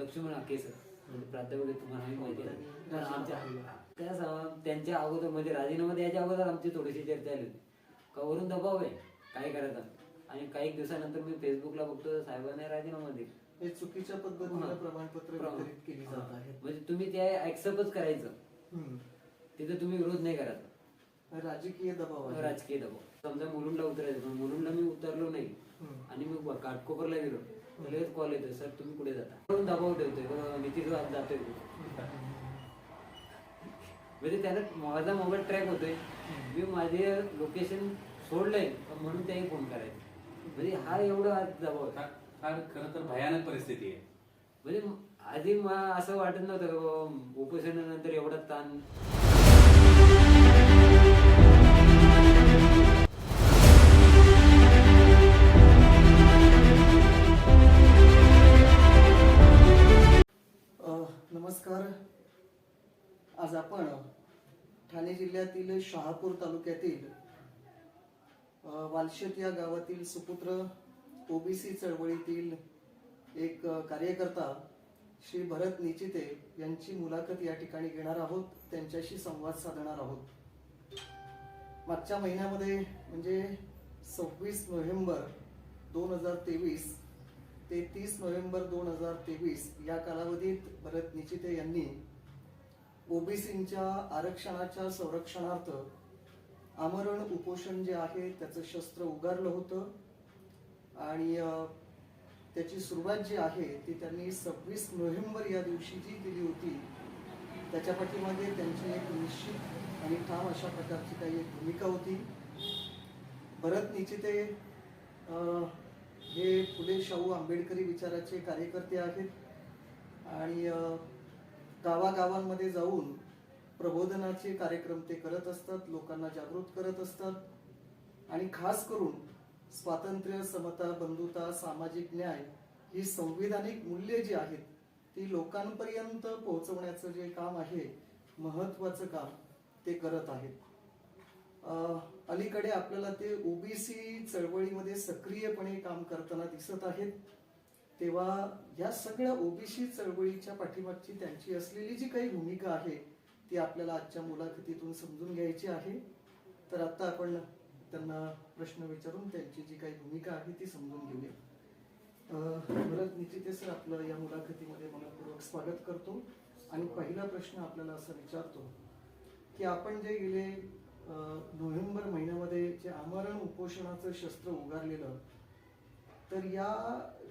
Laxman Hake sir प्राध्यापक आहे, तुम्हाला माहिती आहे. तर आमच्या त्यांच्या अगोदर म्हणजे राजीनामा द्यायच्या अगोदर आमची थोडीशी चर्चा आली होती का वरून दबाव आहे काय करायचं. आणि काही दिवसानंतर मी फेसबुकला बघतो साहेबांनी राजीनामा दिला. हे चुकीच्या पद्धतीने प्रमाणपत्र वितरित केली जात आहेत. म्हणजे तुम्ही ते ऍक्सेप्टच करायचं, तिथे तुम्ही विरोध नाही करायचा. राजकीय दबाव आहे. राजकीय दबाव. समजा मुलुंडला उतरायचं पण मुलुंडला मी उतरलो नाही आणि मी घाटकोपरला गेलो लगेच कॉल येतोय सर तुम्ही कुठे जाता. म्हणून दबाव ठेवतोय नितीश जातोय म्हणजे त्याला माझा मोबाईल ट्रॅक होतोय, मी माझे लोकेशन सोडलंय म्हणून त्याही फोन करायचं. म्हणजे हा एवढा दबाव आहे. फार खरं तर भयानक परिस्थिती आहे. म्हणजे आधी असं वाटत नव्हतं का उपोषणानंतर एवढा ताण. नमस्कार. आज आपण ठाणे जिल्ह्यातील शहापूर तालुक्यातील वालशेत या गावातील सुपुत्र ओबीसी चळवळीतील एक कार्यकर्ता श्री भरत निचिते यांची मुलाखत या ठिकाणी घेणार आहोत. त्यांच्याशी संवाद साधणार आहोत. मागच्या महिन्यामध्ये म्हणजे 26 नोव्हेंबर 2023 ते 30 नोव्हेंबर 2023 या कालावधीत भरत निचिते यांनी ओबीसींच्या आरक्षणाच्या संरक्षणार्थ आमरण उपोषण जे आहे त्याचं शस्त्र उगारलं होतं. आणि त्याची सुरुवात जी आहे ती त्यांनी 26 नोव्हेंबर या दिवशी जी केली होती त्याच्या पाठीमागे त्यांची एक निश्चित आणि ठाम अशा प्रकारची काही एक भूमिका होती. भरत निचिते हे फुले शाहू आंबेडकरी विचाराचे कार्यकर्ते आहेत आणि गावागावांमध्ये जाऊन प्रबोधनाचे कार्यक्रम ते करत असतात, लोकांना जागृत करत असतात आणि खास करून स्वातंत्र्य, समता, बंधुता, सामाजिक न्याय ही संविधानिक मूल्ये जी आहेत ती लोकांपर्यंत पोहोचवण्याचं जे काम आहे, महत्वाचं काम ते करत आहेत. अलीकडे आपल्याला ते ओबीसी चळवळीमध्ये सक्रियपणे काम करताना दिसत आहेत. तेव्हा या सगळ्या ओबीसी चळवळीच्या पाठीमागची त्यांची असलेली जी काही भूमिका आहे ती आपल्याला आजच्या मुलाखतीतून समजून घ्यायची आहे. तर आता आपण त्यांना प्रश्न विचारून त्यांची जी काही भूमिका आहे ती समजून घेऊया. भरत निचिते सर, आपलं या मुलाखतीमध्ये मनपूर्वक स्वागत करतो. आणि पहिला प्रश्न आपल्याला असा विचारतो की आपण जे गेले नोव्हेंबर महिन्यामध्ये जे आमरण उपोषणाचं शस्त्र उगारलेलं, तर या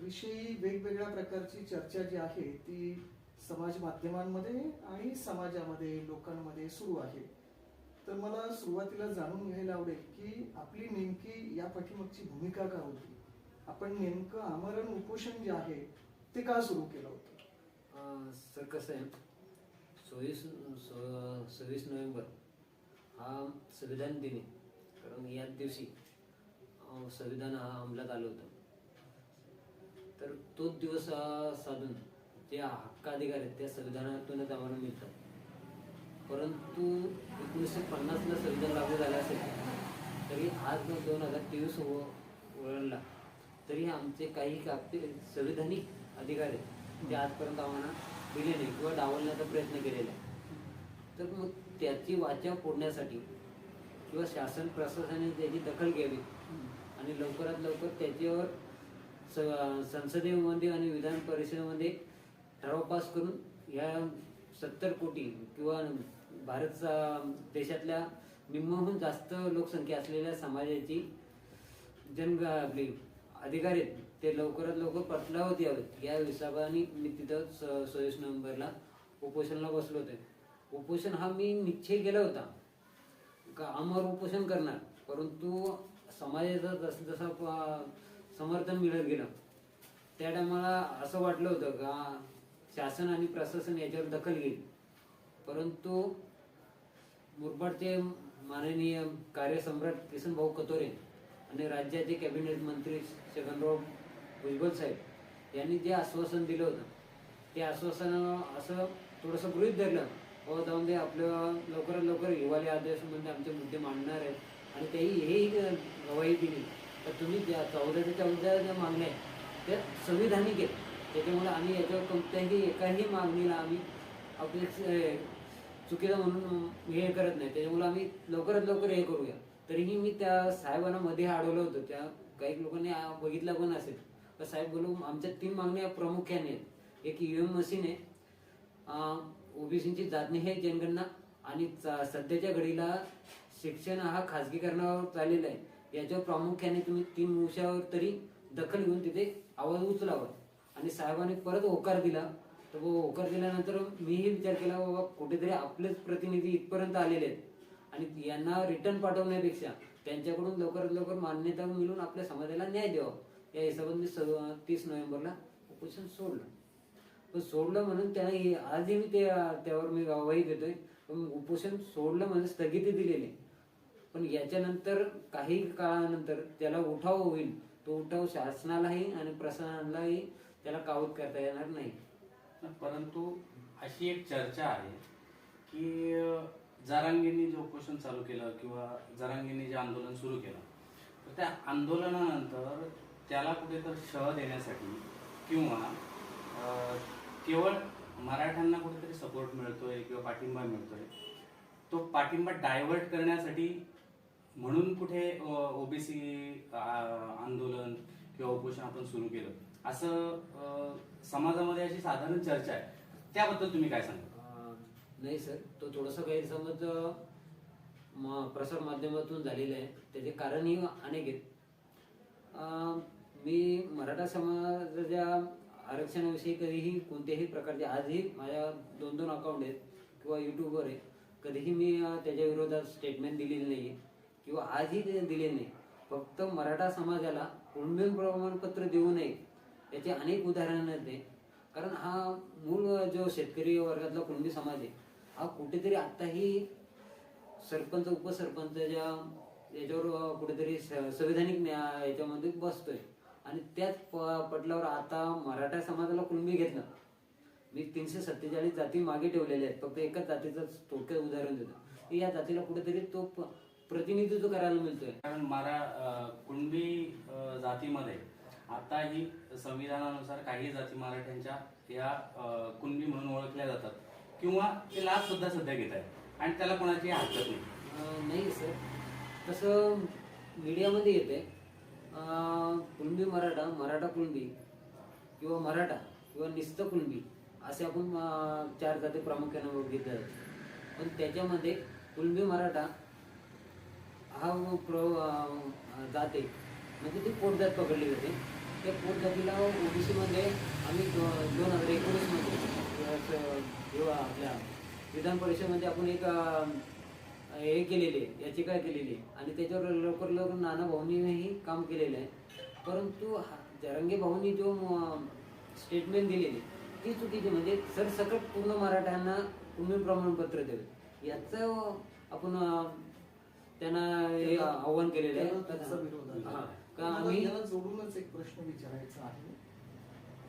विषयी वेगवेगळ्या प्रकारची चर्चा जी आहे ती समाज माध्यमांमध्ये आणि समाजामध्ये लोकांमध्ये सुरू आहे. तर मला सुरुवातीला जाणून घ्यायला आवडेल की आपली नेमकी या पाठीमागची भूमिका काय होती. आपण नेमकं आमरण उपोषण जे आहे ते का सुरू केलं होतं. सर कसं आहे, 26 नोव्हेंबर हा संविधान दिन आहे. कारण याच दिवशी संविधान हा अंमलात आलं होतं. तर तोच दिवस साधून जे हक्काधिकार आहेत त्या संविधानातूनच आम्हाला मिळतात. परंतु 1950ला संविधान लागू झालं असेल तरी आज 2023 वळणला तरी आमचे काही संविधानिक अधिकार आहेत ते आजपर्यंत आम्हाला दिले नाही किंवा डावलण्याचा प्रयत्न केलेला आहे. तर मग त्याची वाचा फोडण्यासाठी किंवा शासन प्रशासनाने त्याची दखल घ्यावी आणि लवकरात लवकर त्याच्यावर संसदेमध्ये आणि विधान परिषदेमध्ये ठराव पास करून या 70 कोटी किंवा भारत देशातल्या निम्म्याहून जास्त लोकसंख्या असलेल्या समाजाची आपले अधिकार आहेत ते लवकरात लवकर पटलावत यावेत या हिशोबाने मी तिथं 26 नोव्हेंबरला उपोषणाला बसलो होते. उपोषण हा मी निश्चय केला होता का आमरण उपोषण करणार, परंतु समाजाचं जसं जसं समर्थन मिळत गेलं त्या टायमाला असं वाटलं होतं का शासन आणि प्रशासन याच्यावर दखल घेईल. परंतु मुरबाडचे माननीय कार्यसम्राट किसन भाऊ कतोरे आणि राज्याचे कॅबिनेट मंत्री छगनराव भुजबळ साहेब यांनी जे आश्वासन दिलं होतं ते आश्वासन असं थोडंसं गृहीत धरलं. जाऊन दे आपलं लवकरात लवकर हिवाळी आदेशामध्ये आमचे मुद्दे मांडणार आहेत आणि तेही हेही गवाही दिली तर तुम्ही ज्या 14 ज्या मागण्या आहेत त्या संविधानिक आहेत त्याच्यामुळे आम्ही याच्यावर कोणत्याही एकाही मागणीला आम्ही आपले चुकीचं म्हणून हे करत नाही. त्याच्यामुळे आम्ही लवकरात लवकर हे करूया. तरीही मी त्या साहेबांना मध्ये अडवलं होतं. त्या काही लोकांनी बघितलं पण असेल. तर साहेब बोलू आमच्या 3 मागण्या प्रामुख्याने आहेत. एक ईव्हीएम मशीन आहे, ओबीसीची जातनिहाय जनगणना आणि सध्याच्या घडीला शिक्षण हा खाजगीकरणावर चाललेला आहे. याच्यावर प्रामुख्याने तुम्ही 3 विषयावर तरी दखल घेऊन तिथे आवाज उचलावा. आणि साहेबांनी परत होकार दिला. तर होकार दिल्यानंतर मीही विचार केला बाबा कुठेतरी आपलेच प्रतिनिधी इथपर्यंत आलेले आहेत आणि यांना रिटर्न पाठवण्यापेक्षा त्यांच्याकडून लवकरात लवकर मान्यता मिळून आपल्या समाजाला न्याय द्यावा या हिशोबाने मी 30 नोव्हेंबरला उपोषण सोडलं. पण सोडलं म्हणून त्याने आजही मी त्यावर मी गवाही देतोय. पण उपोषण सोडलं म्हणजे स्थगिती दिलेली. पण याच्यानंतर काही काळानंतर त्याला उठाव होईल. तो उठाव शासनालाही आणि प्रशासनालाही त्याला काबूत करता येणार नाही. परंतु अशी एक चर्चा आहे की जरांगेंनी जे उपोषण चालू केलं किंवा जरांगेंनी जे आंदोलन सुरू केलं, तर त्या आंदोलनानंतर त्याला कुठेतरी शह देण्यासाठी किंवा केवळ मराठ्यांना कुठेतरी सपोर्ट मिळतोय किंवा पाठिंबा मिळतोय, तो पाठिंबा डायव्हर्ट करण्यासाठी म्हणून कुठे ओबीसी आंदोलन किंवा उपोषण आपण सुरू केलं असं समाजामध्ये अशी साधारण चर्चा आहे. त्याबद्दल तुम्ही काय सांगा? नाही सर, तो थोडासा गैरसमज प्रसार माध्यमातून झालेला आहे. त्याचे कारणही अनेक आहेत. मी मराठा समाजाच्या आरक्षणाविषयी कधीही कोणत्याही प्रकारचे आजही माझ्या 2 अकाउंट आहेत किंवा युट्यूबवर आहे. कधीही मी त्याच्या विरोधात स्टेटमेंट दिलेली नाही किंवा आजही ते दिले नाही. फक्त मराठा समाजाला कुणबी प्रमाणपत्र देऊ नये याचे अनेक उदाहरणं आहेत. कारण हा मूळ जो शेतकरी वर्गातला कुणबी समाज आहे हा कुठेतरी आताही सरपंच उपसरपंचच्या याच्यावर कुठेतरी संविधानिक याच्यामध्ये बसतोय. आणि त्याच पटलावर आता मराठा समाजाला कुणबी घेतलं. मी 347 जाती मागे ठेवलेल्या आहेत. फक्त एकाच जातीचं थोडक्यात उदाहरण देतो. या जातीला कुठेतरी तो प्रतिनिधित्व करायला मिळतोय. कारण कुणबी जातीमध्ये आताही संविधानानुसार काही जाती मराठ्यांच्या या कुणबी म्हणून ओळखल्या जातात किंवा ते लाभ सुद्धा सध्या घेत आहेत आणि त्याला कोणाची हरकत नाही. नाही सर, तसं मीडियामध्ये येते कुणबी मराठा, मराठा कुणबी किंवा मराठा किंवा निस्त कुणबी असे आपण 4 जाती प्रामुख्याने बघितल्या जातात. पण त्याच्यामध्ये कुणबी मराठा हा जात आहे, म्हणजे ती पोटजात पकडली जाते. त्या पोटजातीला ओबीसी मध्ये आम्ही 2019 मध्ये जेव्हा आपल्या विधान परिषदेमध्ये आपण एक हे केलेले याचिका केलेली आणि त्याच्यावर लवकर लवकर नाना भाऊंनीही काम केलेलं आहे. परंतु जरांगे भाऊंनी जो स्टेटमेंट दिलेली ती चुकीची. म्हणजे सरसकट पूर्ण मराठ्यांना कुणबी प्रमाणपत्र द्यावे याचं आपण त्यांना हे आव्हान केलेलं आहे. त्याचा विरोध आहे. का आम्ही याला जोडूनच एक प्रश्न विचारायचा आहे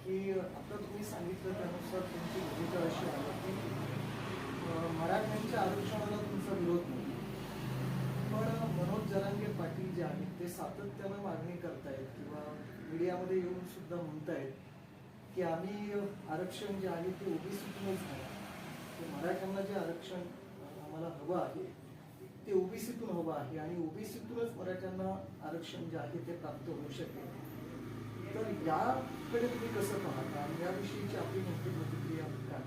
की आता तुम्ही सांगितलं त्यानुसार तुमची भूमिका अशी आहे की मराठ्यांच्या आरक्षणाला तुमचा विरोध नाही. पण मनोज जरांगे पाटील जे आहेत ते सातत्यानं मागणी करतायत किंवा मीडियामध्ये येऊन सुद्धा म्हणतायत की आम्ही आरक्षण जे आहे ते ओबीसीतूनच आहे. ते मराठ्यांना जे आरक्षण आम्हाला हवं आहे ते ओबीसीतून हवं आहे आणि ओबीसीतूनच मराठ्यांना आरक्षण जे आहे ते प्राप्त होऊ शकेल. तर याकडे तुम्ही कसं पाहता आणि याविषयीची आपली मोठी प्रतिक्रिया काय?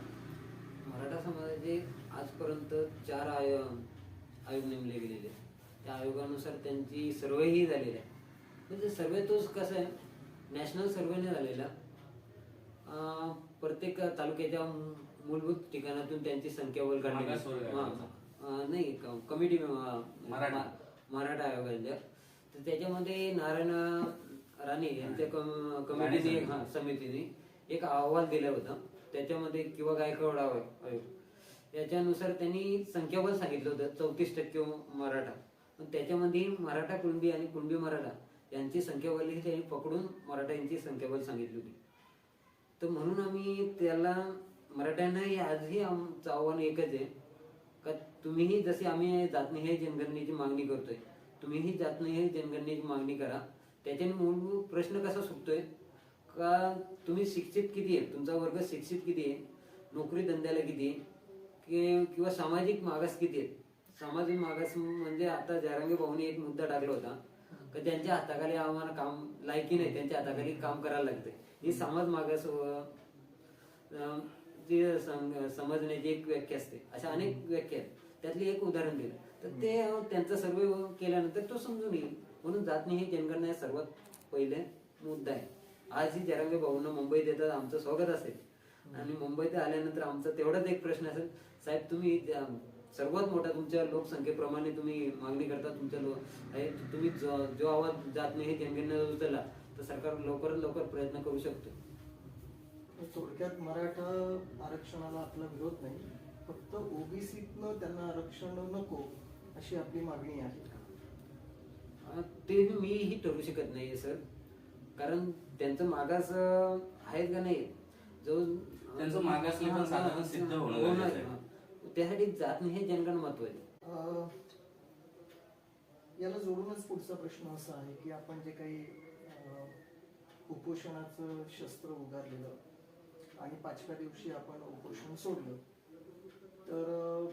मराठा समाजाचे आजपर्यंत 4 आयोग नेमले गेलेले. त्या आयोगानुसार त्यांची सर्वेही झालेली आहे. म्हणजे सर्वे तोच कसं आहे, नॅशनल सर्वेने झालेला. प्रत्येक तालुक्याच्या मूलभूत ठिकाणातून त्यांची संख्याबळ काढली नाही कमिटी मराठा आयोगाच्या. तर त्याच्यामध्ये नारायण राणे यांच्या कमिटीने समितीने एक अहवाल दिला होता. त्याच्यामध्ये किंवा गायकवाड आयोग याच्यानुसार त्यांनी संख्याबळ सांगितलं होतं 34% मराठा. पण त्याच्यामध्ये मराठा कुणबी आणि कुणबी मराठा यांची संख्याबळ ही त्यांनी पकडून मराठा यांची संख्याबळ सांगितली होती. तर म्हणून आम्ही त्याला मराठ्यांनाही आजही आमचं आव्हान एकच आहे का तुम्हीही जसे आम्ही जातनिहाय जनगणनेची मागणी करतोय तुम्हीही जातनिहाय जनगणनेची मागणी करा. त्याच्याने मूलभूत प्रश्न कसा सुटतोय, का तुम्ही शिक्षित किती आहे, तुमचा वर्ग शिक्षित किती आहे, नोकरी धंद्याला किती आहे, किंवा सामाजिक मागास किती आहेत. सामाजिक मागास म्हणजे आता जरांगे भाऊनी एक मुद्दा टाकला होता की त्यांच्या हाताखाली आम्हाला काम लायकी नाही, त्यांच्या हाताखाली काम करायला लागते. ही समाज मागास जी समजण्याची एक व्याख्या असते. अशा अनेक व्याख्या आहेत, त्यातली एक उदाहरण दिलं तर ते त्यांचा सर्वे केल्यानंतर तो समजून येईल. म्हणून जातनी ही जनगणना सर्वात पहिले मुद्दा आहे. आजही जरांगे भाऊंना मुंबईत येतात, आमचं स्वागत असेल आणि मुंबईत आल्यानंतर आमचा तेवढाच एक प्रश्न असेल, साहेब तुम्ही सर्वात मोठा तुमच्या लोकसंख्येप्रमाणे तुम्ही मागणी करता, तुमच्या तुम्ही जो आवाज जात नाही हे जनगणना उचलला तर सरकार लवकरात लवकर प्रयत्न करू शकतो. थोडक्यात मराठा आरक्षणाला आपला विरोध नाही, फक्त ओबीसीतनं त्यांना आरक्षण नको अशी आपली मागणी आहे का? ते मीही ठरवू शकत नाहीये सर, कारण त्यांचं मागास आहे का नाही जो त्यांचं मागासले पण साधारण सिद्ध होणं गरजेचं आहे. त्यासाठी जात नाही हे जनगणना महत्वाचे. याला जोडूनच पुढचा प्रश्न असा आहे की आपण जे काही उपोषणाचं शस्त्र उगारलेलं आणि 5व्या दिवशी आपण उपोषण सोडलं, तर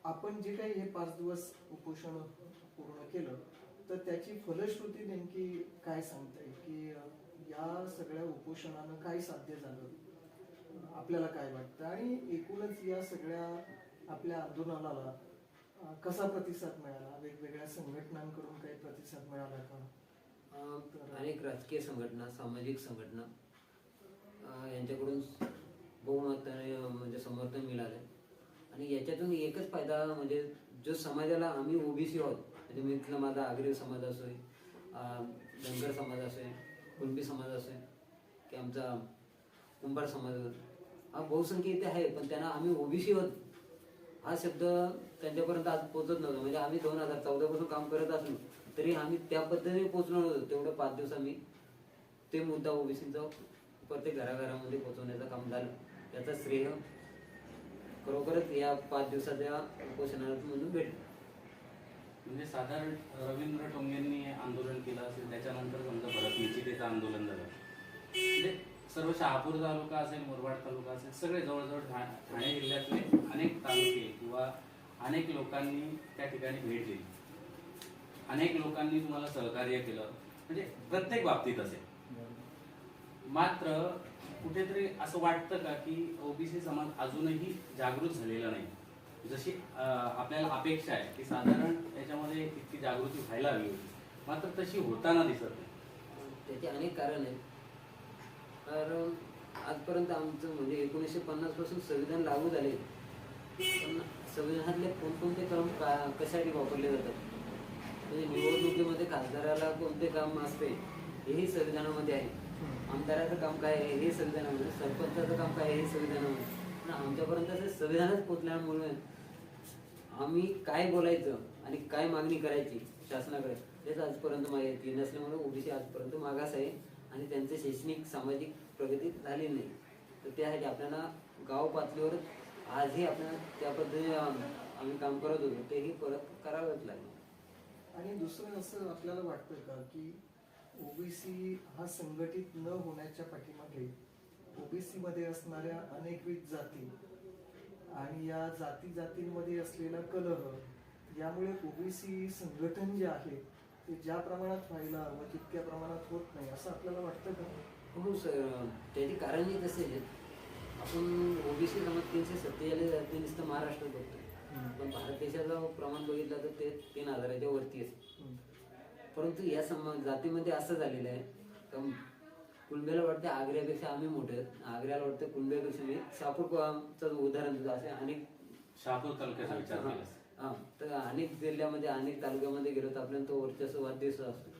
आपण जे काही हे 5 दिवस उपोषण पूर्ण केलं तर त्याची फलश्रुती नेमकी काय सांगता येईल की या सगळ्या उपोषणानं काय साध्य झालं, आपल्याला काय वाटतं, आणि एकूणच या सगळ्या आपल्या आंदोलनाला कसा प्रतिसाद मिळाला? वेगवेगळ्या संघटनांकडून काही प्रतिसाद मिळाला का? अनेक राजकीय संघटना, सामाजिक संघटना यांच्याकडून बहुमताने म्हणजे समर्थन मिळाले आणि याच्यातून एकच फायदा म्हणजे जो समाजाला आम्ही ओबीसी आहोत, म्हणजे मिथला माझा आगरी समाज असोय, धनगर समाज असोय, कुणबी समाज असोय की आमचा कुंभार समाज, हा बहुसंख्य इथे आहे, पण त्यांना आम्ही ओबीसी आहोत हा शब्द त्यांच्यापर्यंत आज पोहोचत नव्हता. म्हणजे आम्ही 2014 पासून काम करत असलो तरी आम्ही त्या पद्धतीने पोहोचलो नव्हतो. तेवढं 5 दिवस आम्ही ते मुद्दा ओबीसीचा प्रत्येक घराघरामध्ये पोहोचवण्याचं काम झालं. याचा श्रेय खरोखरच या 5 दिवसाच्या उपोषणामधून भेटलं. म्हणजे साधारण रवींद्र टोंगेंनी आंदोलन केलं असेल, त्याच्यानंतर समजा भरत निश्चितेचं आंदोलन झालं, म्हणजे सर्व शहापूर तालुका असेल, मुरबाड तालुका असेल, सगळे जवळजवळ ठाणे जिल्ह्यातले अनेक तालुके किंवा अनेक लोकांनी त्या ठिकाणी भेट दिली, अनेक लोकांनी तुम्हाला सहकार्य केलं, म्हणजे प्रत्येक बाबतीत असेल. मात्र कुठेतरी असं वाटतं का की ओबीसी समाज अजूनही जागृत झालेला नाही, जशी आपल्याला अपेक्षा आहे की साधारण त्याच्यामध्ये इतकी जागृती व्हायला हवी होती, मात्र तशी होताना दिसत नाही. त्याचे अनेक कारण आहेत. कारण आजपर्यंत आमचं म्हणजे 1950 पासून संविधान लागू झाले, पण संविधानातले कोणकोणते काम कशासाठी वापरले जातात, म्हणजे निवडणुकीमध्ये खासदाराला कोणते काम असते हेही संविधानामध्ये आहे, आमदाराचं काम काय आहे हे संविधानामध्ये, सरपंचाचं काम काय आहे हे संविधानामध्ये. पण आमच्यापर्यंत संविधानच पोचल्यामुळे आम्ही काय बोलायचं आणि काय मागणी करायची शासनाकडे हेच आजपर्यंत माहिती नसल्यामुळे ओबीसी आजपर्यंत मागास आहे आणि त्यांचे शैक्षणिक सामाजिक प्रगती झाली नाही. तर त्यासाठी आपल्याला गाव पातळीवर आजही आपल्याला त्या पद्धतीने आम्ही काम करत होतो तेही परत करावंच लागलं. आणि दुसरं असं आपल्याला वाटतं का की ओबीसी हा संघटित न होण्याच्या पाठीमागे ओबीसी मध्ये असणाऱ्या अनेकविध जाती आणि या जातींमध्ये असलेला कलह यामुळे ओबीसी संघटन जे आहे ते ज्या प्रमाणात व्हायला हवं तितक्या प्रमाणात होत नाही असं आपल्याला वाटतं का? हो सर, त्याची कारणही तसे आहेत. आपण ओबीसी समाज 347 जाती नुसतं महाराष्ट्रात बघतो, पण भारत देशाचं प्रमाण बघितलं तर ते 3000च्या वरती आहे. परंतु या जातीमध्ये असं झालेलं आहे का कुणब्याला वाटतं आग्र्यापेक्षा आम्ही मोठे आहेत, आग्र्याला वाटतं कुणब्यापेक्षा मी शहापूरचं उदाहरण देतो. असे अनेक शहापूर तालुक्याचा विचार केला हा, तर अनेक जिल्ह्यामध्ये अनेक तालुक्यामध्ये गेलो तर आपल्याला तो वर्चस्व वाढदिवस असतो,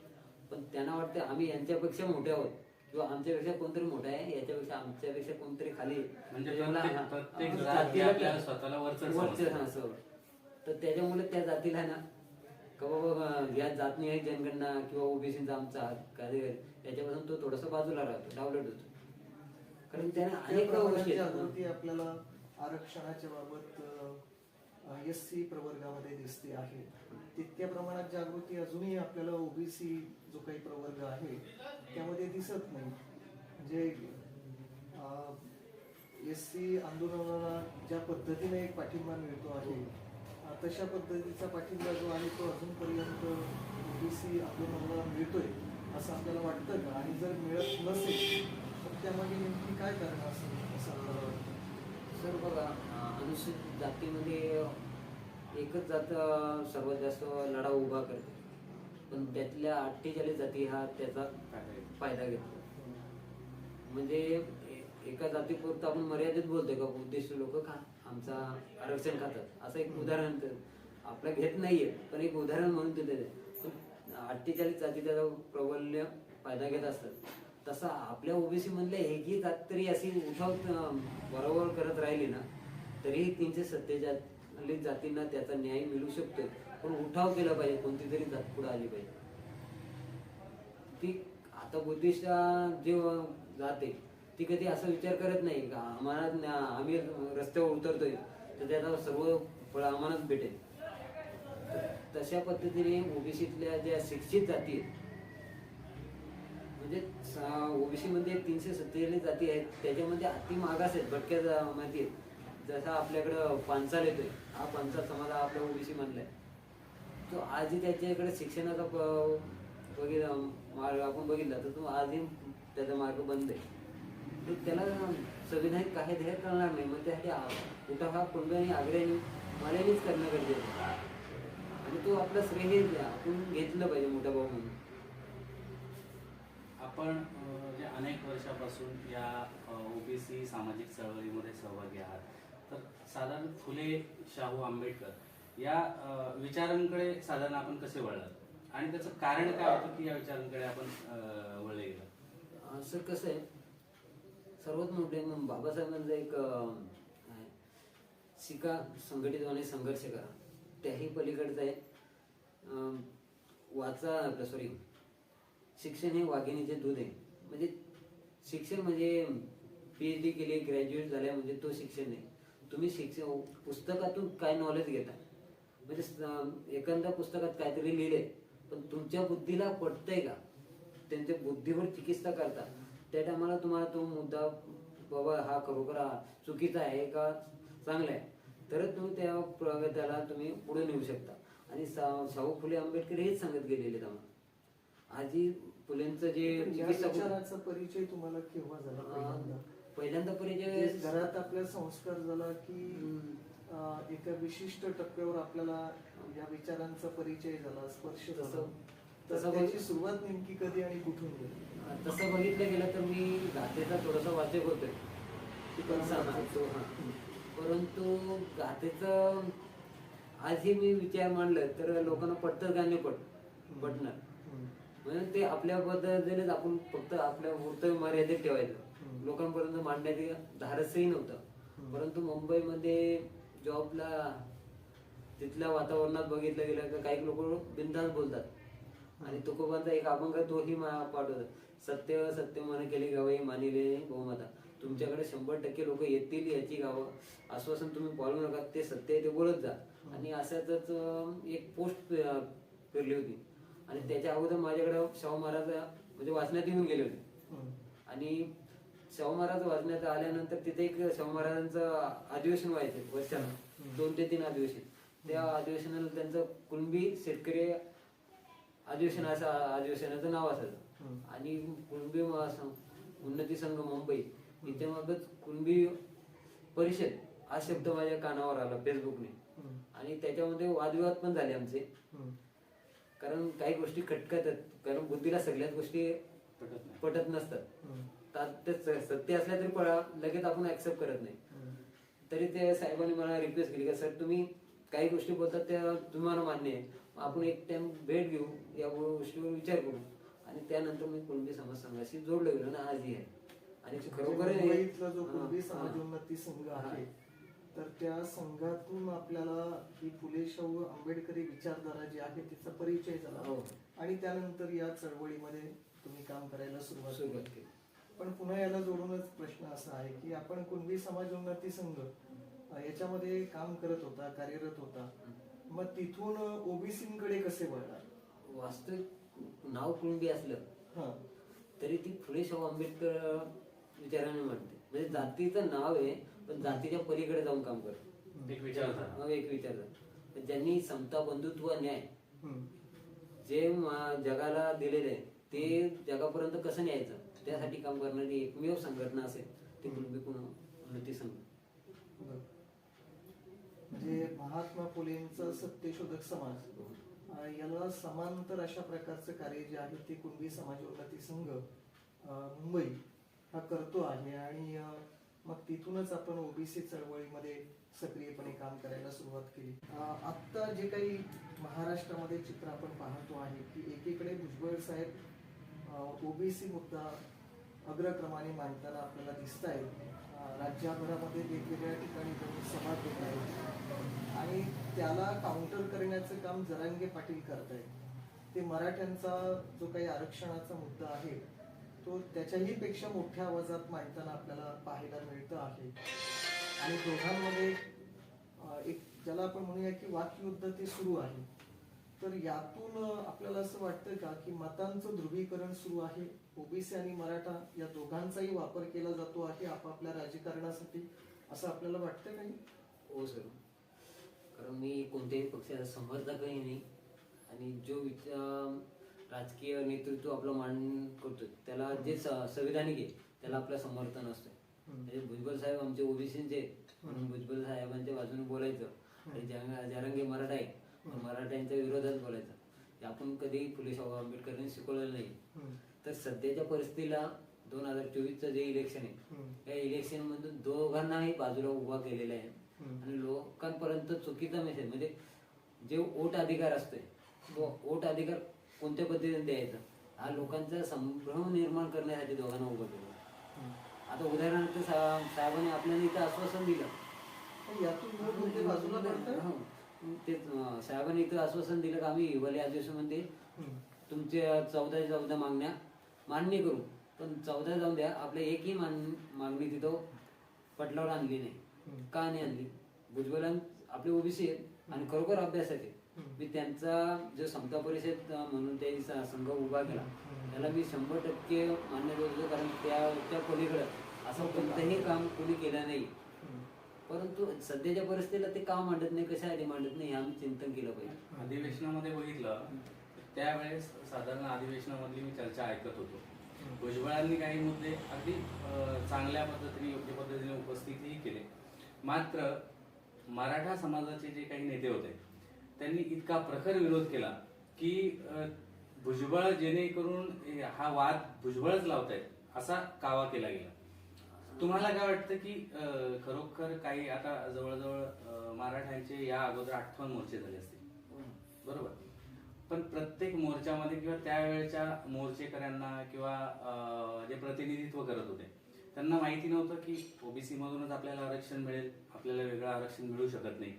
पण त्यांना वाटतं आम्ही यांच्यापेक्षा मोठे आहोत किंवा आमच्यापेक्षा कोणतरी मोठा आहे, याच्यापेक्षा आमच्यापेक्षा कोणतरी खाली, म्हणजे प्रत्येक जाती आपल्याला स्वतःला वरचढ असं. तर त्याच्यामुळे त्या जातीला ना का बाबा या जातनी आहे जनगणना किंवा ओबीसीचा आमचा काय याच्यापासून तो थोडासा बाजूला राहतो, डावलट होतो. कारण त्याने अनेक गोष्टी जागृती आपल्याला आरक्षणाच्या बाबत SC प्रवर्गामध्ये दिसते आहे. तितक्या प्रमाणात जागृती अजूनही आपल्याला ओबीसी जो काही प्रवर्ग आहे त्यामध्ये दिसत नाही. म्हणजे SC आंदोलनाला ज्या पद्धतीने एक पाठिंबा मिळतो आहे, तशा पद्धतीचा पाठिंबा जो आहे तो अजूनपर्यंत ओबीसी आंदोलनाला मिळतोय असं आपल्याला वाटतं का? आणि जर मिळत नसेल तर त्यामागे नेमकी काय कारण असेल असं आपल्याला वाटतं? सर बघा, अनुसूचित जातीमध्ये एकच जात सर्वात जास्त लढा उभा करते, पण त्यातल्या 48 जाती हा त्याचा फायदा घेतो. म्हणजे एका जातीपुरतं आपण मर्यादित बोलतोय का उद्दिष्ट लोक का आमचा आरक्षण खातात, असं एक उदाहरण तर आपलं घेत नाहीये, पण एक उदाहरण म्हणून तिथे 48 जाती त्याचा प्रबल्य फायदा घेत असतात. तसा आपल्या ओबीसी मधल्या एकही जात तरी अशी उठाव बरोबर करत राहिली ना तरी 347 जातींना त्याचा न्याय मिळू शकतो. पण उठाव केला पाहिजे, कोणती तरी जात पुढे आली पाहिजे. ती आता बुद्धिस्ट जे जाते ती कधी असा विचार करत नाही का आम्हाला आम्ही रस्त्यावर उतरतोय तर त्याचा सर्व फळ आम्हालाच भेटेल. तशा पद्धतीने ओबीसीतल्या ज्या शिक्षित जाती आहेत, म्हणजे ओबीसी मध्ये 347 जाती आहेत, त्याच्यामध्ये अति मागास आहेत, भटक्या माहिती आहेत. जसा आपल्याकडं पांचाल येतोय, हा पांचाल समाज हा आपल्या ओबीसी मधला आहे. तो आजही त्याच्याकडे शिक्षणाचा मार्ग आपण बघितला तर तो आजही त्याचा मार्ग बंद आहे. तर त्याला संविधानिक काही ध्येय करणार नाही. मग त्यासाठी उठाव हा कुणब्याने आग्रहाने माल्यानेच करणं गरजेचं आहे. आणि तो आपला श्रेय आपण घेतलं पाहिजे मोठा भाऊ म्हणून. आपण जे अनेक वर्षापासून या ओबीसी सामाजिक चळवळीमध्ये सहभागी आहात, तर साधारण फुले शाहू आंबेडकर या विचारांकडे साधारण आपण कसे वळलात आणि त्याचं कारण काय होतं की या विचारांकडे आपण वळले गेला? असं कसं आहे, सर्वात मोठे बाबासाहेबांचा एक शिका संघटित होणे संघर्ष करा, त्याही पलीकडचं आहे वाचा सॉरी शिक्षण हे वाघिणीचे दूध आहे. म्हणजे शिक्षण म्हणजे PhD केली, ग्रॅज्युएट झाल्या म्हणजे तो शिक्षण नाही. तुम्ही शिक्षण पुस्तकातून काय नॉलेज घेता, म्हणजे एखाद्या पुस्तकात काहीतरी लिहिले पण तुमच्या बुद्धीला पटतंय का, त्यांच्या बुद्धीवर चिकित्सा करता, त्या टायमाला तुम्हाला तो मुद्दा बाबा हा खरोखर चुकीचा आहे का चांगला आहे, तरच तुम्ही त्या प्रगत्याला तुम्ही पुढे नेऊ शकता. आणि शाहू फुले आंबेडकर हेच सांगत गेलेले आहेत आम्हाला. आजी फुलेंचं जे या चिकित्सा विचाराचा परिचय तुम्हाला केव्हा झाला पहिल्यांदा? पहिल्यांदा परिचय म्हणजे घरात आपल्या संस्कार झाला की एका विशिष्ट टप्प्यावर आपल्याला या विचारांचा परिचय झाला, स्पर्श झाला? तर त्याची सुरुवात नेमकी कधी आणि कुठून झाली? तसं बघितलं गेलं तर मी गाथेचा थोडासा वाचक होतोय, परंतु गाथेचं आजही मी विचार मांडलं तर लोकांना पटतं का नाही पटणार. म्हणून ते आपल्या पद्धतीनेच आपण फक्त आपल्या पुरतं मर्यादित ठेवायचं, लोकांपर्यंत मांडण्याचे धाडसही नव्हतं. परंतु मुंबईमध्ये जॉबला तिथल्या वातावरणात बघितलं गेलं तर काही लोक बिनधास्त बोलतात आणि तुकोबांचा एक अभंग तोही पाठवतात, सत्य सत्य मन केले गावे मानिले बहुमता, तुमच्याकडे 100% लोक येतील याची गावं आश्वासन तुम्ही पाळू नका, ते सत्य आहे ते बोलत जा. आणि अशाच एक पोस्ट फिरली होती आणि त्याच्या अगोदर माझ्याकडे शाहू महाराज म्हणजे वाचण्यात येऊन गेले होते. आणि शाहू महाराज वाचण्यात आल्यानंतर तिथे एक शाहू महाराजांचं अधिवेशन व्हायचं वर्षाला 2 ते 3 अधिवेशन. त्या अधिवेशनाला त्यांचं कुणबी शेतकरी अधिवेशन असं अधिवेशनाचं नाव असायचं. आणि कुणबी उन्नती संघ मुंबई इथे मग कुणबी परिषद हा शब्द माझ्या कानावर आला फेसबुकने. आणि त्याच्यामध्ये वादविवाद पण झाले आमचे, कारण काही गोष्टी खटकतात, कारण बुद्धीला सगळ्याच गोष्टी पटत नसतात. सत्य असल्या तरी लगेच आपण ऍक्सेप्ट करत नाही. तरी ते साहेबांनी मला रिक्वेस्ट केली का सर तुम्ही काही गोष्टी बोलतात त्या तुम्हाला मान्य आहे, आपण एक टाइम भेट घेऊ, या गोष्टीवर विचार करू. आणि त्यानंतर मी कुणबी समाज संघाशी जोडलं गेलो ना आजही आहे. आणि खरोखर मुंबईतला जो कुणबी समाज उन्नती संघ आहे तर त्या संघातून आपल्याला ही फुले शाहू आंबेडकरी विचारधारा जी आहे तिचा परिचय झाला आणि त्यानंतर या चळवळीमध्ये तुम्ही काम करायला सुरुवात केली. पण पुन्हा याला जोडूनच प्रश्न असा आहे की आपण कुणबी समाज उन्नती संघ याच्यामध्ये काम करत होता, कार्यरत होता. मग तिथून ओबीसीकडे कसे वळणार? वास्तविक नाव कुणबी असलं हा. तरी ती फुले शाहू आंबेडकर विचाराने म्हणते. म्हणजे जातीचं नाव आहे पण जातीच्या पलीकडे जाऊन काम करतो. एक विचारधारा. एक विचारधारा ज्यांनी समता, बंधुत्व, न्याय हम्म. जे जगाला दिलेले आहे ते जगापर्यंत कसं न्यायचं त्यासाठी काम करणारी एकमेव संघटना असेल ती कुणबी उन्नती संघ. बरं. म्हणजे महात्मा फुलेंचा सत्यशोधक समाज याला समांतर अशा प्रकारचं कार्य जे आहे ते कुणबी समाज उन्नती संघ मुंबई हा करतो आहे. आणि मग तिथूनच आपण ओबीसी चळवळीमध्ये सक्रियपणे काम करायला सुरुवात केली. आत्ता जे काही महाराष्ट्रामध्ये चित्र आपण पाहतो आहे की एकीकडे भुजबळ साहेब ओबीसी मुद्दा अग्रक्रमाने मांडताना आपल्याला दिसत आहे. राज्यभरामध्ये वेगवेगळ्या ठिकाणी त्यांनी सभा घेत आहेत आणि त्याला काउंटर करण्याचं काम जरांगे पाटील करत आहेत. ते मराठ्यांचा जो काही आरक्षणाचा मुद्दा आहे तो त्याच्याही पेक्षा मोठ्या आवाजात मांडताना आपल्याला पाहायला मिळतं आहे. आणि दोघांमध्ये एक ज्याला आपण म्हणूया की वाकयुद्ध ते सुरू आहे. तर यातून आपल्याला असं वाटतं का की मतांचं ध्रुवीकरण सुरू आहे, ओबीसी आणि मराठा या दोघांचाही वापर केला जातो आहे आपापल्या राजकारणासाठी, असं आपल्याला वाटतं काही? हो सर, कारण मी कोणत्याही पक्षाचा समर्थकही नाही आणि जो राजकीय नेतृत्व आपलं मांडण करतो त्याला जे संविधानिक आहे त्याला आपलं समर्थन असतं. म्हणजे भुजबळ साहेब आमचे ओबीसीचे म्हणून भुजबळ साहेबांच्या बाजूने बोलायचं आणि जरांगे मराठा आहे मराठ्यांच्या विरोधात बोलायचं. हे आपण कधी फुले शाहू आंबेडकरांनी शिकवलेलं नाही. तर सध्याच्या परिस्थितीला 2024चं जे इलेक्शन आहे त्या इलेक्शन मधून दोघांनाही बाजूला उभा केलेला आहे आणि लोकांपर्यंत चुकीचा मेसेज म्हणजे जे वोट अधिकार असतोय तो वोट अधिकार कोणत्या पद्धतीने द्यायचा हा लोकांचा संभ्रम निर्माण करण्यासाठी दोघांना उभं केलं. आता उदाहरणार्थ साहेबांनी आपल्याला इथं आश्वासन दिलं, यातून बाजूला पडतं. तेच साहेबांनी इथं आश्वासन दिलं की आम्ही हिवाळी अधिवेशनामध्ये तुमच्या 14 मागण्या मान्य करू. पण 14 जाऊन द्या, आपल्या एकही मागणी तिथं पटलावर आणली नाही. का नाही आणली? भुजबळ आपले ओबीसी आहेत आणि खरोखर अभ्यासाचे. मी त्यांचा जो समता परिषद म्हणून त्यांनी संघ उभा केला त्याला मी 100% मान्य करतो, कारण त्या पलीकडे असं कोणतंही काम कोणी केलं नाही. परंतु सध्याच्या परिस्थितीला ते का मांडत नाही, कशासाठी मांडत नाही हे आम्ही चिंतन केलं पाहिजे. अधिवेशनामध्ये बघितलं त्यावेळेस साधारण अधिवेशनामधली मी चर्चा ऐकत होतो. भुजबळांनी काही मुद्दे अगदी चांगल्या पद्धतीने योग्य पद्धतीने उपस्थितही केले. मात्र मराठा समाजाचे जे काही नेते होते त्यांनी इतका प्रखर विरोध केला की भुजबळ जेणेकरून हा वाद भुजबळच लावतायत असा कावा केला गेला. तुम्हाला काय वाटतं की खरोखर काही आता जवळजवळ मराठ्यांचे या अगोदर 58 मोर्चे झाले असतील बरोबर, पण प्रत्येक मोर्चामध्ये किंवा त्यावेळेच्या मोर्चेकऱ्यांना किंवा जे प्रतिनिधित्व करत होते त्यांना माहिती नव्हतं की ओबीसी मधूनच आपल्याला आरक्षण मिळेल, आपल्याला वेगळं आरक्षण मिळू शकत नाही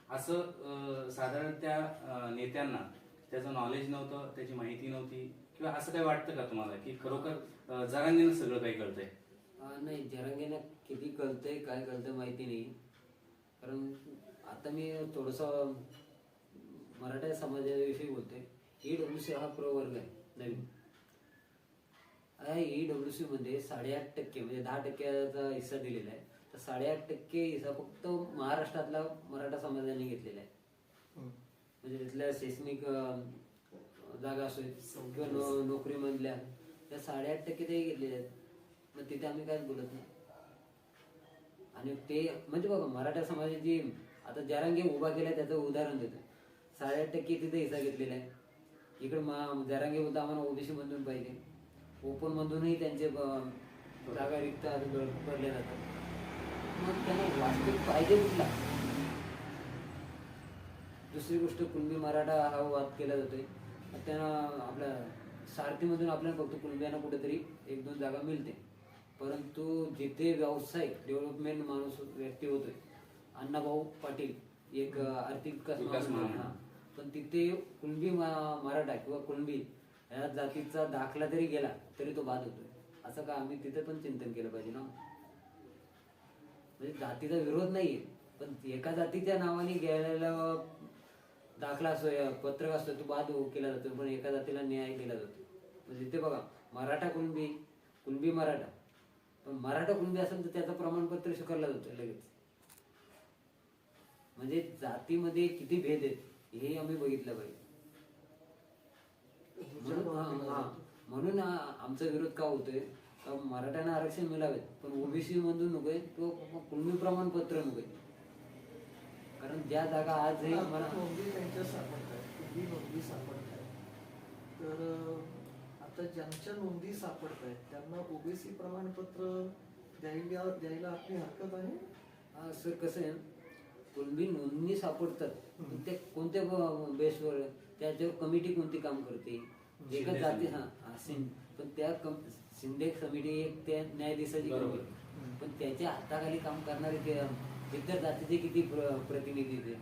असं साधारण त्या नेत्यांना त्याचं नॉलेज नव्हतं, त्याची माहिती नव्हती. किंवा असं काही वाटतं का तुम्हाला की खरोखर जरांगेनं सगळं काही कळतंय? नाही, जरांगेनं किती कळतंय काय कळतंय माहिती नाही. कारण आता मी थोडस मराठा समाजाविषयी बोलतोय. ईडब्ल्यूसी हा प्रवर्ग आहे नवीन. ईडब्ल्यूसी मध्ये 8.5% म्हणजे 10%चा हिस्सा दिलेला आहे. तर 8.5% हिस्सा फक्त महाराष्ट्रातला मराठा समाजाने घेतलेला आहे. म्हणजे तिथल्या शैक्षणिक जागा असो किंवा नोकरी मधल्या त्या 8.5% ते घेतलेल्या आहेत. मग तिथे आम्ही काहीच बोलत नाही. आणि ते म्हणजे बघा मराठा समाजाची आता जरांगे उभा केला त्याचं उदाहरण देतो. 8.5% तिथे हिस्सा घेतलेला आहे. इकडे जरांगे होता आम्हाला ओबीसी मधून पाहिजे, ओपन मधूनही त्यांचे जागा रिक्त पडले जातात. मग त्यांना वास्तविक पाहिजे कुठला? दुसरी गोष्ट कुणबी मराठा हा वाद केला जातोय. त्यांना आपल्या सारथीमधून आपल्याला फक्त कुणब्यांना कुठेतरी 1-2 जागा मिळते. परंतु जिथे व्यावसायिक डेव्हलपमेंट माणूस व्यक्ती होतोय अण्णाभाऊ पाटील एक आर्थिक विकास महामंडळ, पण तिथे कुणबी मराठा किंवा कुणबी या जातीचा दाखला जरी गेला तरी तो बाद होतोय. असं का आम्ही तिथे पण चिंतन केलं पाहिजे ना. म्हणजे जातीचा विरोध नाहीये पण एका जातीच्या नावाने घ्यायला दाखला असतो या पत्रक असतो तो बाद केला जातो, पण एका जातीला न्याय दिला जातो. म्हणजे ते बघा, मराठा कुणबी, कुणबी मराठा, पण मराठा कुणबी असेल तर त्याचं प्रमाणपत्र स्वीकारलं जातं लगेच. म्हणजे जातीमध्ये किती भेद आहेत हे आम्ही बघितलं पाहिजे. म्हणून आमचा विरोध का होतोय, का मराठ्यांना आरक्षण मिळावेत पण ओबीसी मधून नकोय किंवा कुणबी प्रमाणपत्र नकोय. कारण ज्या जागा आज हे मला नोंदी त्यांच्या सापडत आहेत, ही नोंदी सापडत आहेत. तर आता ज्यांच्या नोंदी सापडत आहेत त्यांना ओबीसी प्रमाणपत्र द्यायला आपली हरकत आहे. सर कसं आहे, कुणबी नोंदणी सापडतात पण ते कोणत्या बेसवर, त्याच्यावर कमिटी कोणती काम करते, एका जाती पण त्या शिंदे समिती एक त्या न्यायाधीशाची बरोबर. पण त्याच्या हाताखाली काम करणारे इतर जातीचे किती प्रतिनिधी ते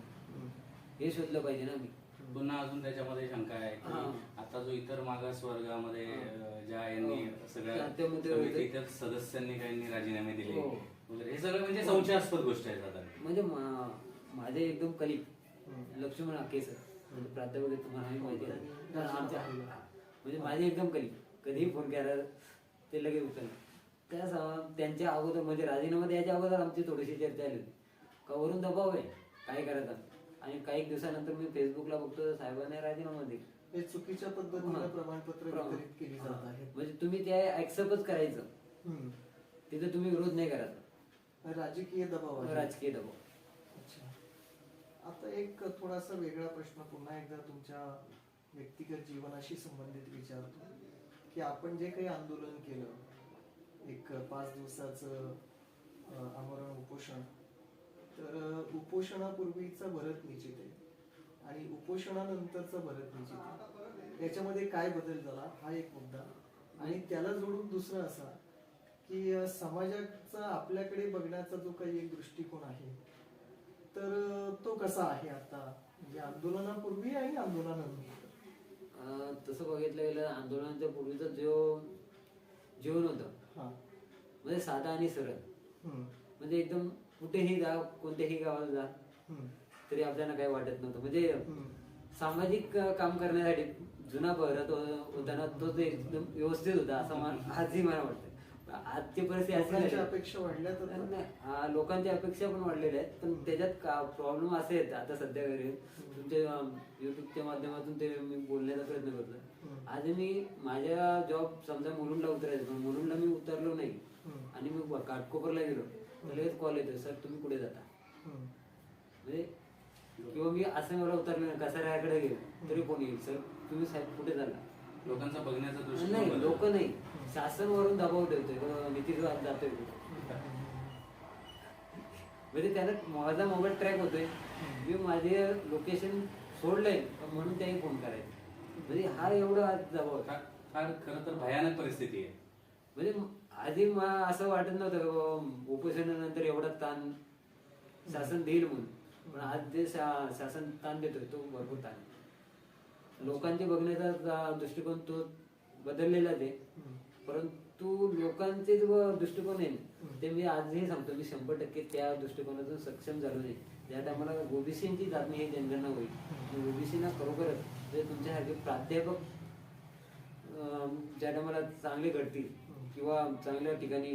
हे शोधलं पाहिजे ना आम्ही. पुन्हा अजून त्याच्यामध्ये शंका आहे की आता जो इतर मागास वर्गामध्ये ज्या यांनी सगळ्या समितीच्या सदस्यांनी काही राजीनामे दिले वगैरे, हे सगळं म्हणजे संशयास्पद गोष्ट आहे आता. म्हणजे माझे एकदम कलिक लक्ष्मण आके सर, प्राध्यापक तुम्हाला माहिती आहे आमच्या, म्हणजे माझे एकदम कलिक कधीही फोन केला ते लगेच उचललं. त्यांच्या अगोदर म्हणजे राजीनामा द्यायच्या अगोदर आमची थोडीशी चर्चा आली होती का वरून दबाव आहे काय करायचं. आणि काही दिवसानंतर मी फेसबुकला बघतो साहेबांनी राजीनामा दिला. हे चुकीच्या पद्धतीने प्रमाणपत्र वितरित केली जात आहेत. म्हणजे तुम्ही ते ऍक्सेप्टच करायचं, तिथे तुम्ही विरोध नाही करायचा. राजकीय दबाव आहे. राजकीय दबाव. अच्छा, आता एक थोडासा वेगळा प्रश्न पुन्हा एकदा तुमच्या व्यक्तिगत जीवनाशी संबंधित विचारतो की आपण जे काही आंदोलन केलं, एक 5 दिवसाचं आमरण उपोषण, तर उपोषणापूर्वीचा भरत निश्चित आहे आणि उपोषणानंतरचा भरत निश्चित आहे, याच्यामध्ये काय बदल झाला हा एक मुद्दा. आणि त्याला जोडून दुसरा असा की समाजाचा आपल्याकडे बघण्याचा जो काही एक दृष्टिकोन आहे तर तो कसा आहे आता, म्हणजे आंदोलनापूर्वी आणि आंदोलनानंतर. तसं बघितलं गेलं आंदोलनाच्या पूर्वीचं जीवन होतं म्हणजे साधा आणि सरळ. म्हणजे एकदम कुठेही जा, कोणत्याही गावाला जा तरी आपल्याला काही वाटत नव्हतं. म्हणजे सामाजिक काम करण्यासाठी जुना भारत होता ना तो एकदम व्यवस्थित होता असं आजही मला वाटतं. आजची परिस्थिती अशी अपेक्षा वाढल्या, लोकांच्या अपेक्षा पण वाढलेल्या आहेत, पण त्याच्यात प्रॉब्लेम असे आहेत आता सध्या घरी तुमच्या युट्यूबच्या माध्यमातून ते मी बोलण्याचा प्रयत्न करतो. आज मी माझ्या जॉब समजा मुलुंडला उतरायचं पण मुलुंडला मी उतरलो नाही आणि मी घाटकोपरला गेलो तर लगेच कॉल येतो सर तुम्ही कुठे जाता. म्हणजे किंवा मी असं मला उतरलो नाही कसाऱ्याकडे गेलो तरी कोणी येईल सर तुम्ही साहेब कुठे झाला. लोकांचा बघण्याचा नाही दृष्टिकोन लोक नाही, शासन वरून दबाव ठेवतोय नितीश जातोय म्हणजे त्याला माझा मोबाईल ट्रॅक होतोय, मी माझे लोकेशन सोडलंय म्हणून त्याही फोन करायचं. म्हणजे हा एवढा दबाव फार खरं तर भयानक परिस्थिती आहे. म्हणजे आधी असं वाटत नव्हतं उपोषणानंतर एवढा ताण शासन देईल म्हणून, पण आज जे शासन ताण देतोय तो भरपूर ताण. लोकांचे बघण्याचा दृष्टिकोन तो बदललेलाच आहे, परंतु लोकांचे जो दृष्टिकोन आहे ते मी आजही सांगतो मी 100% त्या दृष्टिकोनातून सक्षम झालो नाही. ज्या टायमाला ओबीसीची जाणीव ही जनगणना होईल ओबीसीना खरोखरच जे तुमच्यासारखे प्राध्यापक ज्या टायमाला चांगले घडतील किंवा चांगल्या ठिकाणी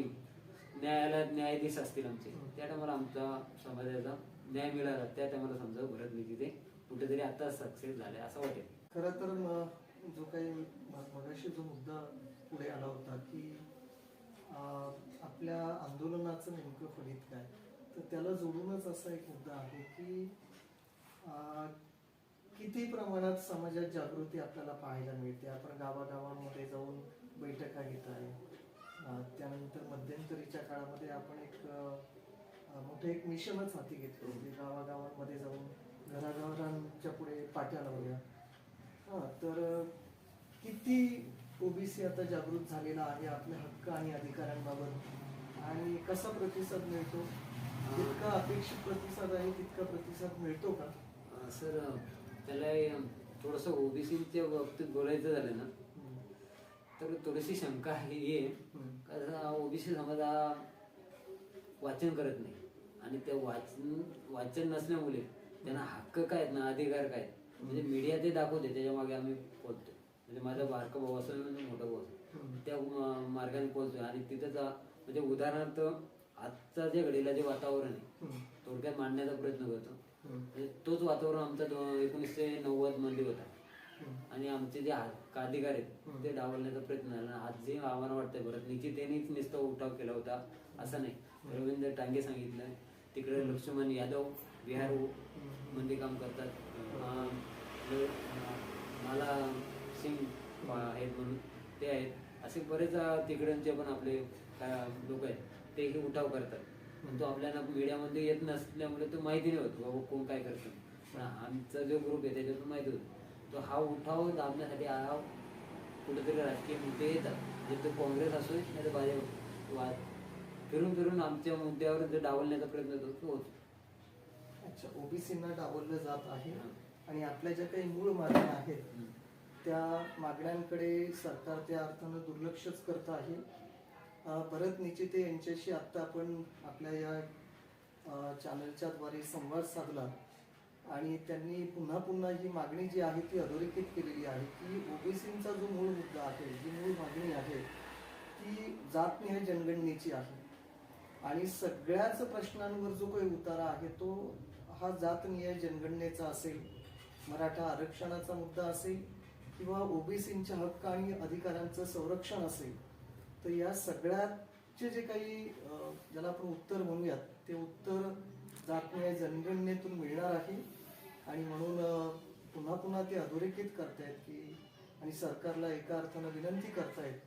न्यायालयात न्यायाधीश असतील आमचे, त्या टायमाला आमचा समाजाचा न्याय मिळाला, त्या टायमाला समजा भरत नाही ते कुठेतरी आता सक्सेस झाले असं वाटेल. खरं तर जो काही मगाशी जो मुद्दा पुढे आला होता की आपल्या आंदोलनाचं नेमकं फलित काय, तर त्याला जोडूनच असा एक मुद्दा आहे की किती प्रमाणात समाजात जागृती आपल्याला पाहायला मिळते. आपण गावागावांमध्ये जाऊन बैठका घेत आहे, त्यानंतर मध्यंतरीच्या काळामध्ये आपण एक मोठं एक मिशनच हाती घेतलं म्हणजे गावागावांमध्ये जाऊन घराघरांच्या पुढे पाट्या लावल्या. तर किती ओबीसी आता जागृत झालेला आहे आपल्या हक्क आणि अधिकारांबाबत आणि कसा प्रतिसाद मिळतो, जितका अपेक्षित प्रतिसाद आहे तितका प्रतिसाद मिळतो का. सर त्याला थोडंसं ओबीसीच्या बाबतीत बोलायचं झालं ना तर थोडीशी शंका आहे का ओबीसी समाज वाचन करत नाही. आणि ते वाचन नसल्यामुळे त्यांना हक्क काय आहेत ना, अधिकार काय आहेत, म्हणजे मीडिया ते दाखवते, त्याच्या मागे आम्ही पोहोचतो. म्हणजे माझा बारका भाऊ असेल म्हणजे मोठा भाऊ असेल, त्या मार्गाने पोहोचतोय. आणि तिथंच म्हणजे उदाहरणार्थ आजचा जे घडीला जे वातावरण आहे थोडक्यात मांडण्याचा प्रयत्न करतो. म्हणजे तोच वातावरण आमचा 1990 मध्ये होता. आणि आमचे जे अधिकार आहेत ते डावलण्याचा प्रयत्न झाला. आज जे आम्हाला वाटतंय परत निश्चितेनेच नुसता उठाव केला होता असं नाही. रवींद्र टांगे सांगितलं, तिकडे लक्ष्मण यादव बिहार मध्ये काम करतात, मला सिंग आहेत म्हणून ते आहेत, असे बरेच तिकडचे पण आपले लोक आहेत, तेही उठाव करतात. पण तो आपल्याला मीडियामध्ये येत नसल्यामुळे तो माहिती नाही होत बाबा कोण काय करतं. पण आमचा जो ग्रुप आहे त्याच्यातून माहिती होतो. तो हा उठाव दाबण्यासाठी हा कुठेतरी राजकीय मुद्दे येतात, म्हणजे तो काँग्रेस असो नाही तर भाजप, फिरून फिरून आमच्या मुद्द्यावर जे डावलण्याचा प्रयत्न करतो तो होतो. अच्छा, ओबीसींना डावललं जात आहे आणि आपल्या ज्या काही मूळ मागण्या आहेत त्या मागण्यांकडे सरकार त्या अर्थानं दुर्लक्षच करत आहे. भरत निचिते यांच्याशी आत्ता आपण आपल्या या चॅनलच्या द्वारे संवाद साधला आणि त्यांनी पुन्हा पुन्हा ही मागणी जी आहे ती अधोरेखित केलेली आहे की ओबीसींचा जो मूळ मुद्दा आहे, जी मूळ मागणी आहे ती जातनिहाय जनगणनेची आहे. आणि सगळ्याच प्रश्नांवर जो काही उतारा आहे तो हा जातनिहाय जनगणनेचा असेल, मराठा आरक्षणाचा मुद्दा असेल किंवा ओबीसींच्या हक्क आणि अधिकारांचं संरक्षण असेल, तर या सगळ्याचे जे काही ज्याला आपण उत्तर म्हणूयात ते उत्तर जातनिहाय जनगणनेतून मिळणार आहे. आणि म्हणून पुन्हा पुन्हा ते अधोरेखित करतायत की आणि सरकारला एका अर्थानं विनंती करतायत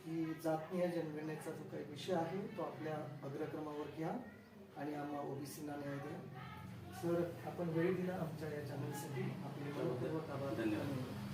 की जातनिहाय जनगणनेचा जो काही विषय आहे तो आपल्या अग्रक्रमावर घ्या आणि आम्हा ओबीसींना न्याय द्या. सर, आपण वेळ दिला आमच्या या चॅनलसाठी, आपले मनपूर्वक आभार. धन्यवाद.